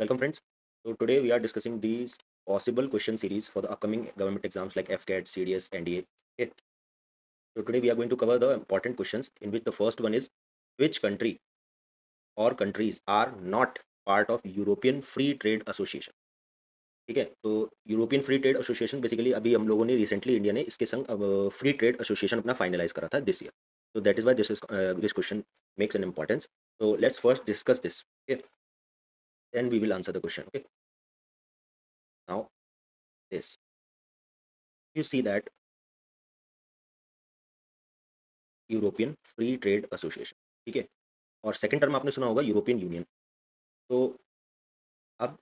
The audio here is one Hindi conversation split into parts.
Welcome friends. So today we are discussing these possible question series for the upcoming government exams like FCAT, CDS, NDA. Okay. So today we are going to cover the important questions in which the first one is which country or countries are not part of European Free Trade Association. ठीक है, तो European free trade association basically अभी हम लोगों ने रिसेंटली इंडिया ने इसके संग अब फ्री ट्रेड एसोसिएशन अपना फाइनलाइज करा था this year. So that is why this question makes an importance. So let's first discuss this. Okay, then we will answer the question. Okay, now this you see that European free trade association. ठीक है, और सेकंड टर्म आपने सुना होगा यूरोपियन यूनियन. तो अब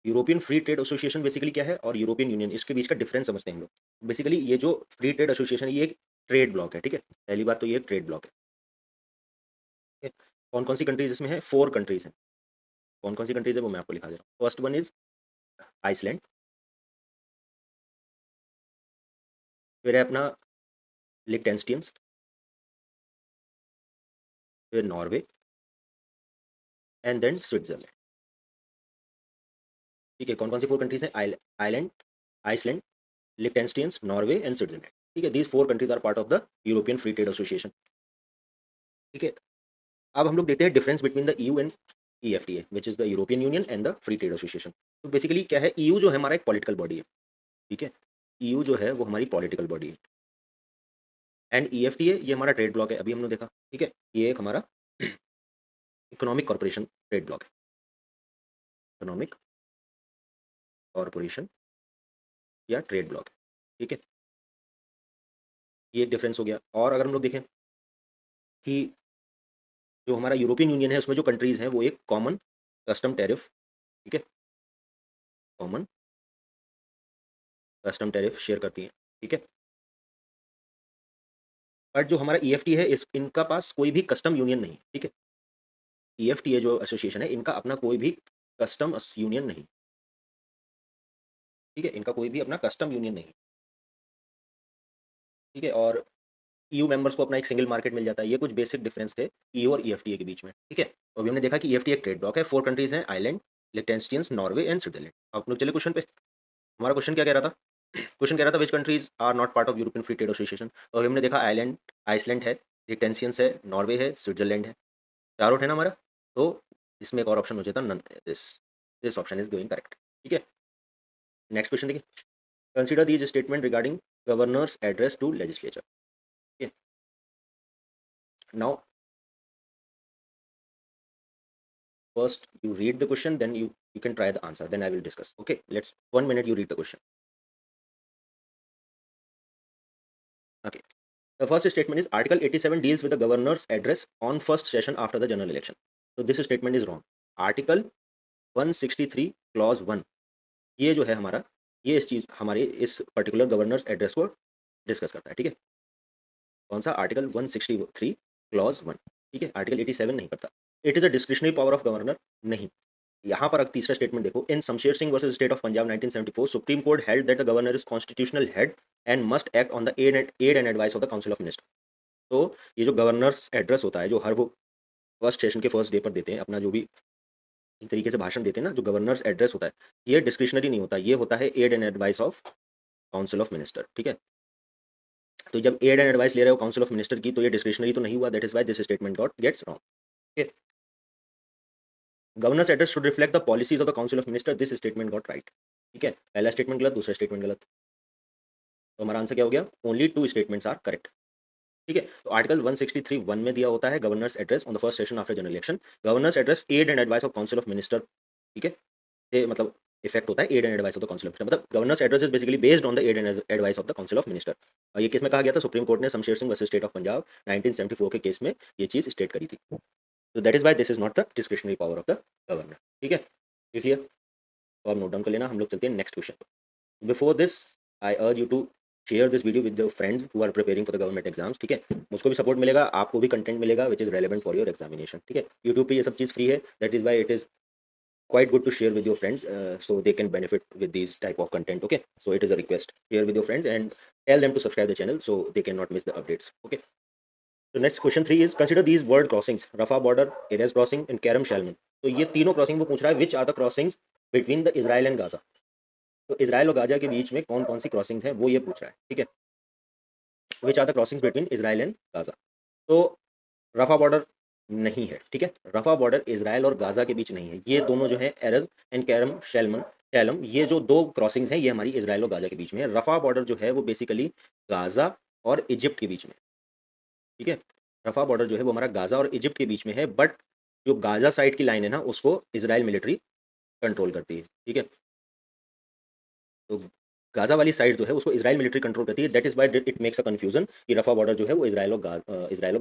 European free trade association basically क्या है और यूरोपियन यूनियन इसके बीच का डिफरेंस समझते हैं हम लोग. बेसिकली ये जो फ्री ट्रेड एसोसिएशन है ये एक ट्रेड ब्लॉक है. ठीक है, पहली बात तो ये एक ट्रेड ब्लॉक है. ठीक है? कौन कौन सी कंट्रीज इसमें है? 4 कंट्रीज हैं. कौन कौन सी कंट्रीज है वो मैं आपको लिखा दे रहा हूँ. फर्स्ट वन इज आइसलैंड, फिर है अपना लिक्टेंस्टीयंस, फिर नॉर्वे एंड देन स्विट्जरलैंड. ठीक है, कौन कौन सी 4 कंट्रीज हैं? Island, Iceland, Liechtensteins, Norway and Switzerland. ठीक है, these 4 countries are part of the European free trade association. ठीक है, अब हम लोग देखते हैं difference between the EU and EFTA which is the European union and the free trade association. तो बेसिकली क्या है, ईयू जो है हमारा एक पॉलिटिकल बॉडी है. ठीक है, ईयू जो है वो हमारी पॉलिटिकल बॉडी है एंड ईएफटीए ये हमारा ट्रेड ब्लॉक है, अभी हमने देखा. ठीक है, ये एक हमारा इकोनॉमिक कॉर्पोरेशन ट्रेड ब्लॉक है. इकोनॉमिक कॉर्पोरेशन या ट्रेड ब्लॉक है. ठीक है, ये एक डिफरेंस हो गया. और अगर हम लोग देखें कि जो हमारा यूरोपियन यूनियन है उसमें जो कंट्रीज हैं वो एक कॉमन कस्टम टैरिफ. ठीक है, कॉमन कस्टम टैरिफ शेयर करती हैं. ठीक है, बट जो हमारा ईएफटी है इस इनका पास कोई भी कस्टम यूनियन नहीं. ठीक है, ईएफटीए जो एसोसिएशन है इनका अपना कोई भी कस्टम यूनियन नहीं. ठीक है, इनका कोई भी अपना कस्टम यूनियन नहीं. ठीक है, और ईयू मेंबर्स को अपना एक सिंगल मार्केट मिल जाता है. ये कुछ बेसिक डिफरेंस थे ईयू और ईएफटीए के बीच में. ठीक है, तो अभी हमने देखा कि ईएफटीए एक ट्रेड ब्लॉक है. 4 कंट्रीज हैं, आइलैंड, लिechtenstein, नॉर्वे एंड स्विट्जरलैंड. अब हम लोग चले क्वेश्चन पे. हमारा क्वेश्चन क्या कह रहा था? क्वेश्चन कह रहा था which countries are not part of European free trade association. तो अभी हमने देखा आइलैंड, आइसलैंड है, लिechtenstein है, नॉर्वे है, स्विट्जरलैंड है. चारों है ना हमारा. तो इसमें एक और ऑप्शन हो जाता none. This this option is going correct. ठीक है, नेक्स्ट क्वेश्चन देखिए. Consider these statement regarding governor's address to legislature. Now first you read the question, then you can try the answer, then I will discuss. Okay, let's 1 minute you read the question. Okay, the first statement is article 87 deals with the governor's address on first session after the general election. So this statement is wrong. Article 163 clause 1 ये जो है हमारा, ये इस चीज हमारे इस पर्टिकुलर गवर्नर्स एड्रेस को डिस्कस करता है. ठीक है, कौन सा? Article 163 clause 1. ठीक है, आर्टिकल 87 नहीं करता. It is a discretionary power of governor. नहीं. यहाँ पर तीसरा स्टेटमेंट देखो. In Shamsher Singh versus state of Punjab 1974 supreme court held that the governor is constitutional head and must act on the aid and advice of the council of minister. तो ये जो गवर्नर्स एड्रेस होता है जो हर वो फर्स्ट सेशन के फर्स्ट डे पर देते हैं, अपना जो भी एक तरीके से भाषण देते हैं ना, जो गवर्नर्स एड्रेस होता है ये डिस्क्रिशनरी नहीं होता. ये होता है aid and advice of council of minister. ठीक है, तो जब एड एंड एडवाइस ले रहे हो काउंसिल ऑफ मिनिस्टर की तो ये डिस्क्रिशनरी तो नहीं हुआ. That is why this statement got gets wrong. Governor's address should reflect the policies of the council of minister. This statement got right. ठीक है, पहला स्टेटमेंट गलत, दूसरा स्टेटमेंट गलत. तो हमारा आंसर क्या हो गया? Only 2 statements are correct. ठीक है, तो आर्टिकल 163 1 में दिया होता है governor's address on the first session after general election. Governor's address aid and advice of council of minister. ठीक है, ये मतलब इफेक्ट होता है aid and advice of the council of minister. मतलब governor's address is basically based on the aid and advice of the council of minister. और ये केस में कहा गया था सुप्रीम कोर्ट ने Shamsher Singh versus state of Punjab 1974 के केस में ये चीज स्टेट करी थी. तो that is why this is not the discretionary power of the governor. ठीक है, क्लियर. तो आप नोट डाउन कर लेना. हम लोग चलते हैं next question. Before this I urge you to share this video with your friends who are preparing for the government exams. ठीक है, मुझको भी सपोर्ट मिलेगा, आपको भी कंटेंट मिलेगा which is relevant for your examination. ठीक है, यूट्यूब पे ये सब चीज़ फ्री है. That is why it is quite good to share with your friends so they can benefit with these type of content. Okay, so it is a request, share with your friends and tell them to subscribe the channel so they cannot miss the updates. Okay. तो next question 3 is consider these world crossings Rafah border, Erez crossing and Kerem Shalom. तो ये तीनों क्रॉसिंग वो पूछ रहा है which are the crossings between the Israel and Gaza. तो इजराइल और गाजा के बीच में कौन कौन सी क्रॉसिंग्स हैं वो ये पूछ रहा है, ठीक है। Which are the crossings between Israel and Gaza. तो रफा बॉर्डर नहीं है, ठीक है। रफा बॉर्डर इजराइल और गाजा के बीच नहीं है। ये दोनों जो है एरज एंड कैरम शैलमन शैलम, ये जो दो क्रॉसिंग्स हैं ये हमारी इजराइल और गाजा के बीच में है। रफा बॉर्डर जो है वो बेसिकली गाजा और इजिप्ट के बीच में, ठीक है। रफा बॉर्डर जो है वो हमारा गाजा और इजिप्ट के बीच में है, बट जो गाजा साइड की लाइन है ना उसको इजराइल मिलिट्री कंट्रोल करती है, ठीक है। तो गाजा वाली साइड जो है उसको इजराइल मिलिट्री कंट्रोल करती है। That is why it makes a confusion कि रफा बॉर्डर जो है वो इजराइल और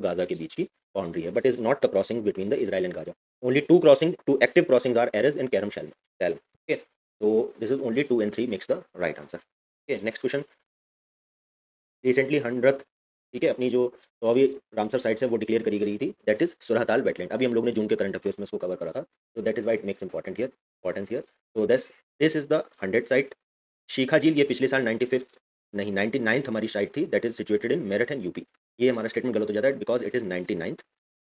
गाजा के बीच की बाउंड्री है, but is not the crossing between the Israel and Gaza. Only two active crossings are Erez and Kerem Shalom, okay. तो this is only 2 and 3 makes the right answer, okay. Next question, recently 100th, ठीक है, अपनी जो 100वीं रामसर साइट है वो डिक्लेयर करी गई थी, दैट इज सुरहताल वेटलैंड। अभी हम लोग ने जून के करंट अफेयर्स में उसको कवर करा था, तो that is why it makes importance here. तो this is the 100th site. Shikha झील ये पिछले साल 95th नहीं 99th हमारी साइट थी, that is situated in Meerut and UP. ये हमारा स्टेटमेंट गलत हो जाता है because it is 99th।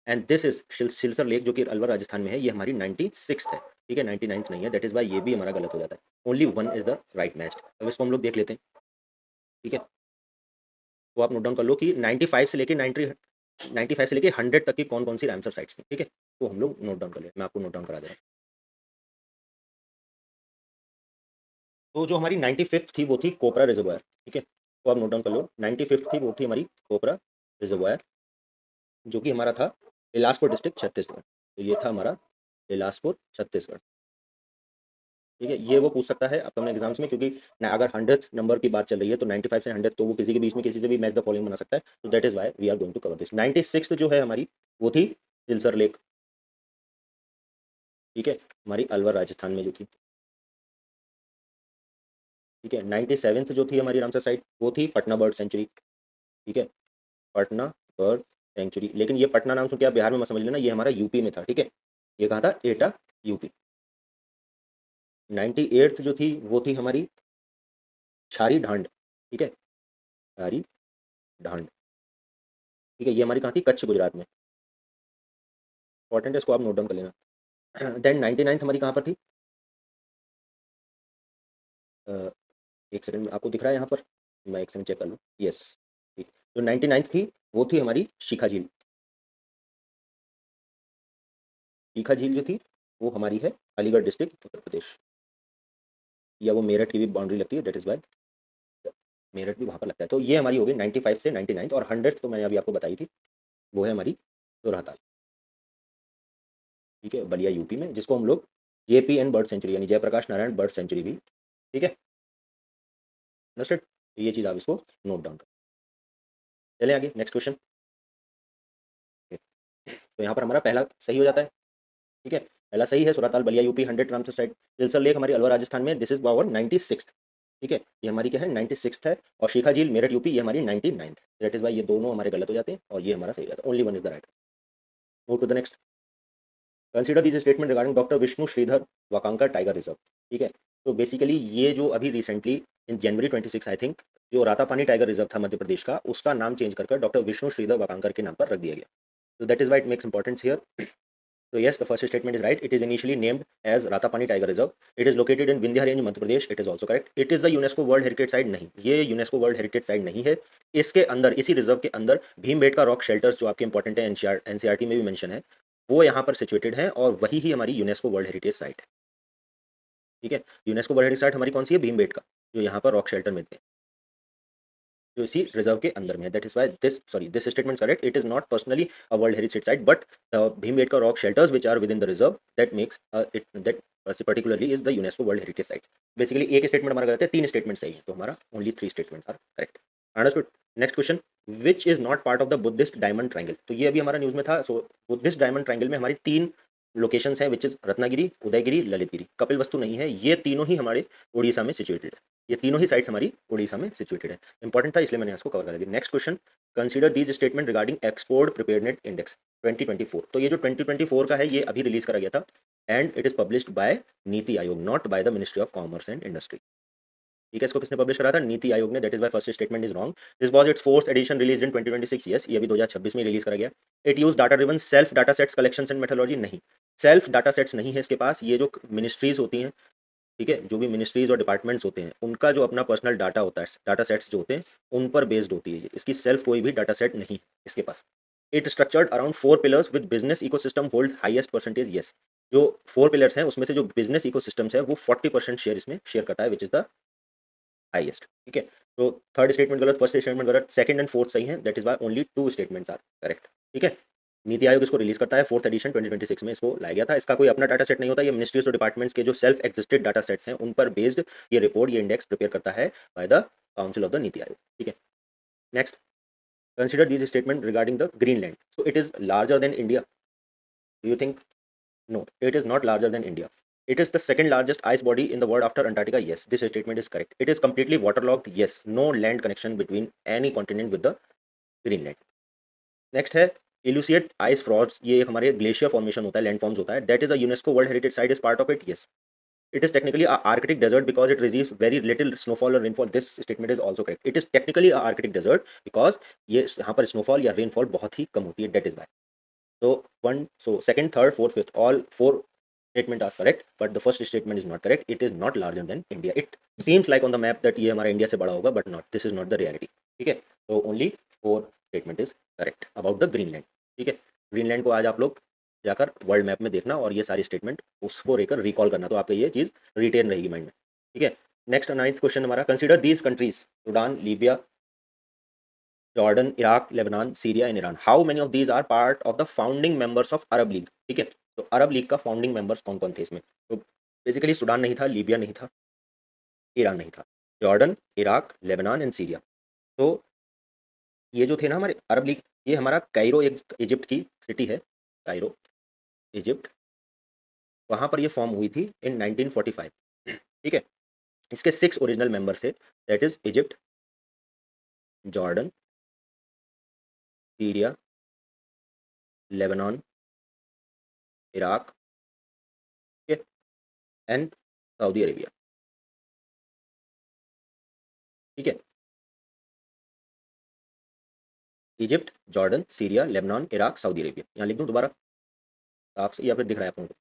And this is Silchar lake जो कि अलवर राजस्थान में है, ये हमारी 96th है, ठीक है, 99th नहीं है। दैट इज वाई ये भी हमारा गलत हो जाता है। Only one is the right match. अब इसको हम लोग देख लेते हैं, ठीक है। तो आप नोट डाउन कर लो कि 95 से लेके 100 तक की कौन कौन सी रामसर साइट्स थी, ठीक है। तो हम लोग नोट डाउन कर ले, मैं आपको नोट डाउन करा दे रहा हूँ। तो जो हमारी 95th थी वो थी कोपरा रिजर्वायर, ठीक है। तो आप नोट डाउन कर लो, 95th थी वो थी हमारी कोपरा रिजर्वायर, जो कि हमारा था बिलासपुर डिस्ट्रिक्ट छत्तीसगढ़। तो ये था हमारा बिलासपुर छत्तीसगढ़, ठीक है। ये वो पूछ सकता है अपकमिंग एग्जाम्स में, क्योंकि ना अगर 100th नंबर की बात चल रही है तो 95 से 100 तो वो किसी के बीच में किसी से भी मैच द फॉलोइंग बना सकता है। तो that is why we are going to cover this. 96th जो है हमारी वो थी सिलसर लेक, ठीक है, हमारी अलवर राजस्थान में जो थी, ठीक है। 97th जो थी हमारी रामसर साइट वो थी पटना बर्ड सेंचुरी, ठीक है, पटना बर्ड सेंचुरी। लेकिन ये पटना नाम सुन के आप बिहार में मत समझ लेना, ये हमारा यूपी में था, ठीक है। ये कहाँ था, एटा, यूपी। 98th जो थी वो थी हमारी छारी ढांड, ठीक है, छारी ढांड, ठीक है। ये हमारी कहाँ थी, कच्छ गुजरात में। इंपॉर्टेंट है, इसको आप नोट डाउन कर लेना। देन 99th हमारी कहाँ पर थी, अ, एक सेकंड आपको दिख रहा है यहाँ पर, मैं एक सेकंड चेक कर लूँ, यस, ठीक। जो 99th थी वो थी हमारी शिखा झील। शिखा झील जो थी वो हमारी है अलीगढ़ डिस्ट्रिक्ट उत्तर प्रदेश, या वो मेरठ की भी बाउंड्री लगती है, दैट इज वाई मेरठ भी वहाँ पर लगता है। तो ये हमारी हो गई 95 से 99, और 100 तो मैंने अभी आपको बताई थी, वो है हमारी जोरहाताल, ठीक है, बलिया यूपी में, जिसको हम लोग जेपीएन बर्ड सेंचुरी यानी जयप्रकाश नारायण बर्ड सेंचुरी भी, ठीक है, अंडरस्टूड। तो ये चीज़ आप इसको नोट डाउन करें। चलें आगे, नेक्स्ट क्वेश्चन। तो यहाँ पर हमारा पहला सही हो जाता है, ठीक है, पहला सही है, Surtal Ballia UP 100 Ramsar site. Silisar lake हमारी अलवर राजस्थान में, दिस इज पावर 96, ठीक है, ये हमारी क्या है 96 है। और शिखा झील मेरठ यूपी ये हमारी 99, दैट इज वाई ये दोनों हमारे गलत हो जाते हैं और ये हमारा सही हो जाता है। Only one is the right. Move to the next. Consider this statement regarding doctor Vishnu Shridhar Wakankar tiger reserve, ठीक है। तो बेसिकली ये जो अभी recently in January 26 I think जो रातापानी टाइगर रिजर्व था मध्य प्रदेश का, उसका नाम चेंज कर डॉक्टर विष्णु श्रीधर वाकांकर के नाम पर रख दिया गया। तो that is why it makes importance here. So yes, the first statement is right. It is initially named as Ratapani Tiger Reserve. It is located in Vindhya Range, Madhya Pradesh. It is also correct. It is the UNESCO World Heritage Site नहीं, ये UNESCO World Heritage Site नहीं है। इसके अंदर, इसी रिजर्व के अंदर भीमबेटका रॉक शेल्टर्स जो आपके इंपॉर्टेंट है, एनसीईआरटी में भी मेंशन है, वो यहाँ पर सिचुएटेड है, और वही ही हमारी यूनेस्को वर्ल्ड हेरिटेज साइट है, ठीक है। यूनेस्को वर्ल्ड हेरिटेज साइट हमारी कौन सी है, भीमबेटका, जो यहाँ पर रॉक शेल्टर मिलते हैं, जो इसी रिजर्व के अंदर में है। That is why this statement correct. It is not personally a world heritage site, but the Bhimbetka rock shelters which are within the reserve that makes it that particularly is the UNESCO World Heritage Site. Basically एक स्टेटमेंट हमारा गलत है, तीन स्टेटमेंट सही है, तो हमारा only 3 statements are correct. Understood. Next question, which is not part of the Buddhist diamond triangle. तो ये अभी हमारा न्यूज में था। सो बुद्धिस्ट डायमंड ट्रायंगल में हमारी 3 लोकेशंस हैं, विच इज रत्नागिरी, उदयगिरी, ललितगिरी। कपिल वस्तु नहीं है, ये तीनों ही हमारे उड़ीसा में सिचुएटेड है। ये तीनों ही साइट्स हमारी उड़ीसा में सिचुएटेड है। इंपॉर्टेंट था इसलिए मैंने इसको कवर कर दिया। Next question, consider these statement regarding export preparedness index 2024। तो ये जो 2024 का है ये अभी रिलीज करा गया था, and it is published by NITI Aayog, not by the ministry of commerce and industry. ठीक है, इसको किसने पब्लिश करा था? नीति आयोग ने। That is why first statement is wrong. This was it's fourth edition released in 2026। Yes, ये भी 2026 में रिलीज करा गया। It use data driven self data sets collections and methodology. नहीं, सेल्फ डाटा सेट्स नहीं है इसके पास। ये जो मिनिस्ट्रीज होती हैं, ठीक है, जो भी मिनिस्ट्रीज और डिपार्टमेंट्स होते हैं, उनका जो अपना पर्सनल डाटा होता है, डाटा सेट्स जो होते हैं, उन पर बेस्ड होती है ये। इसकी सेल्फ कोई भी डाटा सेट नहीं है इसके पास। It structured around 4 pillars with business ecosystem holds highest percentage. Yes, जो 4 पिलर्स हैं उसमें से जो बिजनेस इकोसिस्टम्स है वो 40% शेयर इसमें शेयर करता है, विच इज द हाईएस्ट। ठीक है, तो थर्ड स्टेटमेंट गलत, फर्स्ट स्टेटमेंट गलत, सेकंड एंड फोर्थ सही है। That is why only 2 statements are correct. ठीक है, नीति आयोग इसको रिलीज करता है, फोर्थ एडिशन 2026 में इसको लाया गया था। इसका कोई अपना डाटा सेट नहीं होता, ये मिनिस्ट्रीज और डिपार्टमेंट्स के जो सेल्फ एग्जिस्टेड डाटा सेट्स हैं उन पर बेस्ड ये रिपोर्ट, ये इंडेक्स प्रिपेयर करता है by the council of the NITI Aayog. ठीक है, next, consider this statement regarding the Greenland. So it is larger than India. Do you think? No, it is not larger than India. It is the second largest ice body in the world after Antarctica. Yes, this statement is correct. It is completely waterlogged. Yes, no land connection between any continent with the Greenland. Next है Eluciate ice frosts. ये एक हमारे ग्लेशियर फॉर्मेशन होता है, लैंड फॉर्म्स होता है. That is a UNESCO World Heritage Site. Is part of it. Yes. It is technically a Arctic desert because it receives very little snowfall or rainfall. This statement is also correct. It is technically a Arctic desert because ये यहाँ पर snowfall या rainfall बहुत ही कम होती है. That is why. So second, third, fourth, fifth, all 4 statement are correct, but the first statement is not correct. It is not larger than India. It seems like on the map that ये हमारा इंडिया से बड़ा होगा, but not. This is not the reality. ठीक है, तो only 4 statement is correct about the Greenland. ठीक है, ग्रीनलैंड को आज आप लोग जाकर वर्ल्ड मैप में देखना और ये सारी स्टेटमेंट उसको लेकर रिकॉल करना, तो आपको ये चीज़ रिटेन रहेगी माइंड में। ठीक है, नेक्स्ट 9th क्वेश्चन हमारा, consider these countries Sudan, Libya, Jordan, Iraq, Lebanon, Syria and Iran. How many of these are part of the founding members of Arab League. ठीक है, तो अरब लीग का फाउंडिंग मेंबर्स कौन कौन थे इसमें? तो बेसिकली सूडान नहीं था, लीबिया नहीं था, ईरान नहीं था, Jordan, Iraq, Lebanon and Syria. तो ये जो थे ना हमारे अरब लीग, ये हमारा कायरो, एक इजिप्ट की सिटी है, कायरो, इजिप्ट, वहाँ पर ये फॉर्म हुई थी इन 1945। ठीक है, इसके 6 ओरिजिनल मेंबर्स थे, that is Egypt, Jordan, Syria, Lebanon, Iraq and Saudi Arabia. ठीक है, Egypt, Jordan, Syria, Lebanon, Iraq, Saudi Arabia. यहाँ लिख दूँ दोबारा आपसे या फिर दिख रहा है आप लोगों को?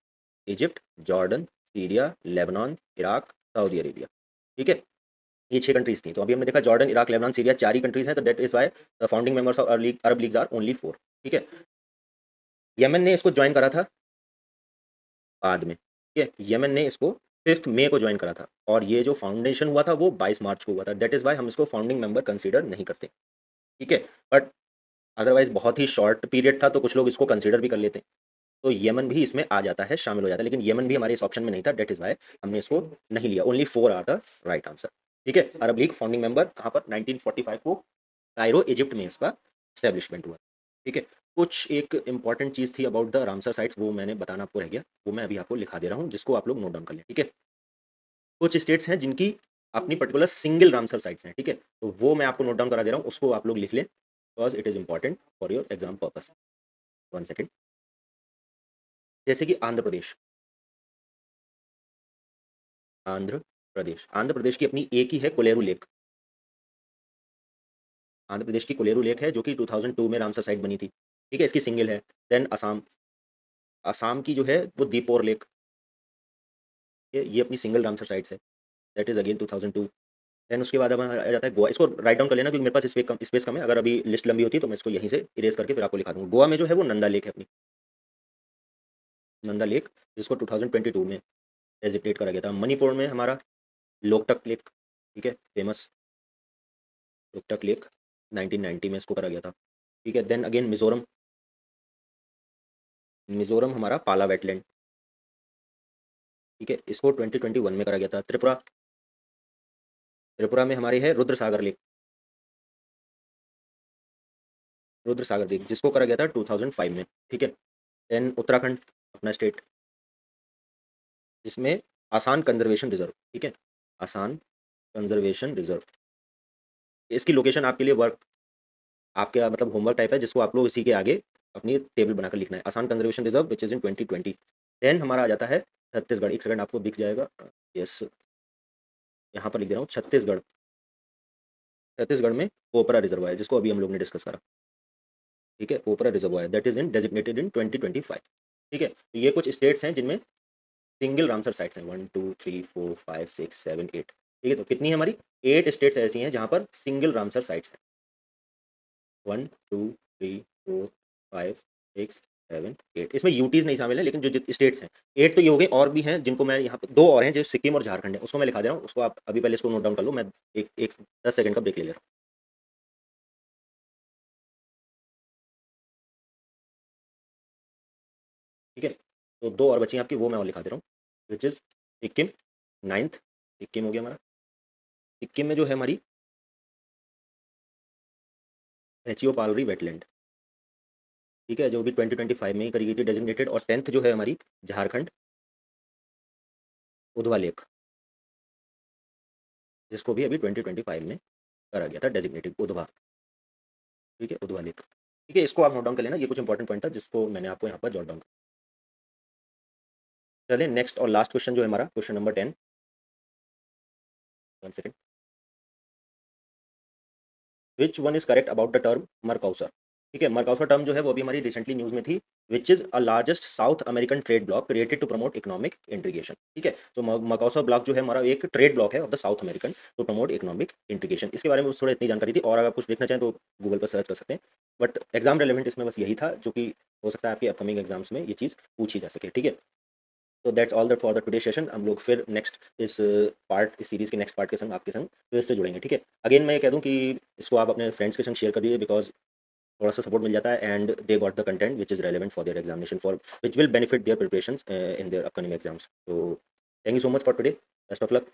Egypt, Jordan, Syria, Lebanon, Iraq, Saudi Arabia. ठीक है, ये 6 कंट्रीज थी। तो अभी हमने देखा जॉर्डन, इराक, लेबनान, सीरिया 4 ही कंट्रीज हैं, तो that is why the founding members of Arab Leagues are only 4। ठीक है, यमन ने इसको ज्वाइन करा था बाद में। ठीक है, यमन ने इसको 5 मई को ज्वाइन करा था और ये जो फाउंडेशन हुआ था वो 22 मार्च को हुआ था। दैट इज वाई हम इसको फाउंडिंग मेंबर कंसीडर नहीं करते। ठीक है, बट अदरवाइज बहुत ही शॉर्ट पीरियड था तो कुछ लोग इसको कंसीडर भी कर लेते हैं, तो यमन भी इसमें आ जाता है, शामिल हो जाता है, लेकिन यमन भी हमारे इस ऑप्शन में नहीं था। दैट इज वाई हमने इसको नहीं लिया। Only 4 are the right answer. ठीक है, अरब लीग फाउंडिंग मेंबर कहाँ पर? 1945 को कायरो, इजिप्ट में इसका स्टैब्लिशमेंट हुआ। ठीक है, कुछ एक इंपॉर्टेंट चीज़ थी अबाउट द रामसर साइट्स, वो मैंने बताना आपको रह गया, वो मैं अभी आपको लिखा दे रहा हूँ, जिसको आप लोग नोट डाउन कर लें। ठीक है, कुछ स्टेट्स हैं जिनकी अपनी पर्टिकुलर सिंगल रामसर साइट्स हैं। ठीक है, तो वो मैं आपको नोट डाउन करा दे रहा हूँ, उसको आप लोग लिख लें, because it is important for your exam purpose. 1 second. जैसे कि आंध्र प्रदेश, आंध्र प्रदेश, आंध्र प्रदेश की अपनी एक ही है, कोलेरू लेक। आंध्र प्रदेश की कोलेरू लेक है जो कि 2002 में रामसर साइट बनी थी। ठीक है, इसकी सिंगल है। देन असम, असम की जो है वो दीपोर लेक, ये अपनी सिंगल रामसर साइट्स है, दैट इज अगेन 2002। देन उसके बाद अब आ जाता है गोवा। इसको राइट डाउन कर लेना क्योंकि मेरे पास स्पेस कम है, अगर अभी लिस्ट लंबी होती तो मैं इसको यहीं से इरेज करके फिर आपको लिखा दूंगा। गोवा में जो है वो नंदा लेक है अपनी, नंदा लेक, जिसको 2022 में डेजिग्नेट करा गया था। मणिपुर में हमारा लोकटक लेक, ठीक है, फेमस लोकटक लेक, 1990 में इसको करा गया था। ठीक है, देन अगेन मिजोरम, मिजोरम हमारा पाला वेटलैंड, ठीक है, इसको 2021 में करा गया था। त्रिपुरा, त्रिपुरा में हमारी है रुद्र सागर लेक, रुद्र सागर लेक, जिसको करा गया था 2005 में। ठीक है, देन उत्तराखंड अपना स्टेट, जिसमें आसान कंजर्वेशन रिजर्व, ठीक है, आसान कंजर्वेशन रिजर्व, इसकी लोकेशन आपके लिए वर्क, आपके मतलब होमवर्क टाइप है, जिसको आप लोग इसी के आगे अपनी टेबल बनाकर लिखना है। Asan conservation reserve which is in 2020। Then हमारा आ जाता है छत्तीसगढ़, एक सेकंड आपको दिख जाएगा, यस, यहाँ पर लिख दे रहा हूँ छत्तीसगढ़। छत्तीसगढ़ में पोपरा रिजर्वायर, जिसको अभी हम लोग ने डिस्कस करा, ठीक है, पोपरा reservoir that is in designated in 2025। ठीक है, तो ये कुछ स्टेट्स हैं जिनमें सिंगल रामसर साइट्स हैं, 1 2 3 4 5 6 7 8। ठीक है, तो कितनी है हमारी, 8 स्टेट्स ऐसी हैं जहाँ पर सिंगल रामसर साइट्स हैं। 1 2 3 4 5 6 7 8, इसमें यूटीज नहीं शामिल है, लेकिन जो स्टेट्स हैं 8 तो ये हो गए, और भी हैं जिनको मैं यहाँ पे, दो और हैं जो सिक्किम और झारखंड है, उसको मैं लिखा दे रहा हूँ, उसको आप अभी पहले इसको नोट डाउन कर लो, मैं एक 10 सेकंड का ब्रेक ले रहा हूँ। ठीक है, तो दो और बची हैं आपकी, वो मैं और लिखा दे रहा हूँ, which is Sikkim, ninth Sikkim हो गया हमारा। सिक्किम में जो है हमारी एचियो पालरी वेटलैंड, ठीक है, जो भी 2025 में ही करी गई थी डेजिग्नेटेड। और 10th जो है हमारी झारखंड, उधवा लेक, जिसको भी अभी 2025 में करा गया था डेजिग्नेटेड उधवा। ठीक है, उधवा लेक। ठीक है, इसको आप नोट डाउन कर लेना, ये कुछ इंपॉर्टेंट पॉइंट था जिसको मैंने आपको यहाँ पर जॉट डाउन कर। चलिए नेक्स्ट और लास्ट क्वेश्चन जो है हमारा, question number 10। 1 second. Which one is correct about the term Mercosur. ठीक है, मर्काउसर टर्म जो है वो भी हमारी रिसेंटली न्यूज में थी। Which is a largest South American trade bloc created to promote economic integration. ठीक है, तो मर्काउसर ब्लॉक जो है हमारा एक ट्रेड ब्लॉक है of the South American to promote economic integration. इसके बारे में थोड़ा इतनी जानकारी थी, और अगर कुछ देखना चाहें तो गूगल पर सर्च कर सकते हैं, बट एग्जाम रेलेवेंट इसमें बस यही था, जो कि हो सकता है आपके अपकमिंग एग्जाम्स में ये चीज़ पूछी जा सके। ठीक है, तो that's all that for the today session. हम लोग फिर नेक्स्ट इस पार्ट, इस सीरीज़ के नेक्स्ट पार्ट के संग आपके संग फिर से जुड़ेंगे। ठीक है, अगेन मैं ये कह दूं कि इसको आप अपने फ्रेंड्स के संग शेयर कर दीजिए, बिकॉज थोड़ा सा सपोर्ट मिल जाता है, and they got the content which is relevant for their examination, for which will benefit their preparation in their upcoming exams. तो thank you so much for today, best of luck.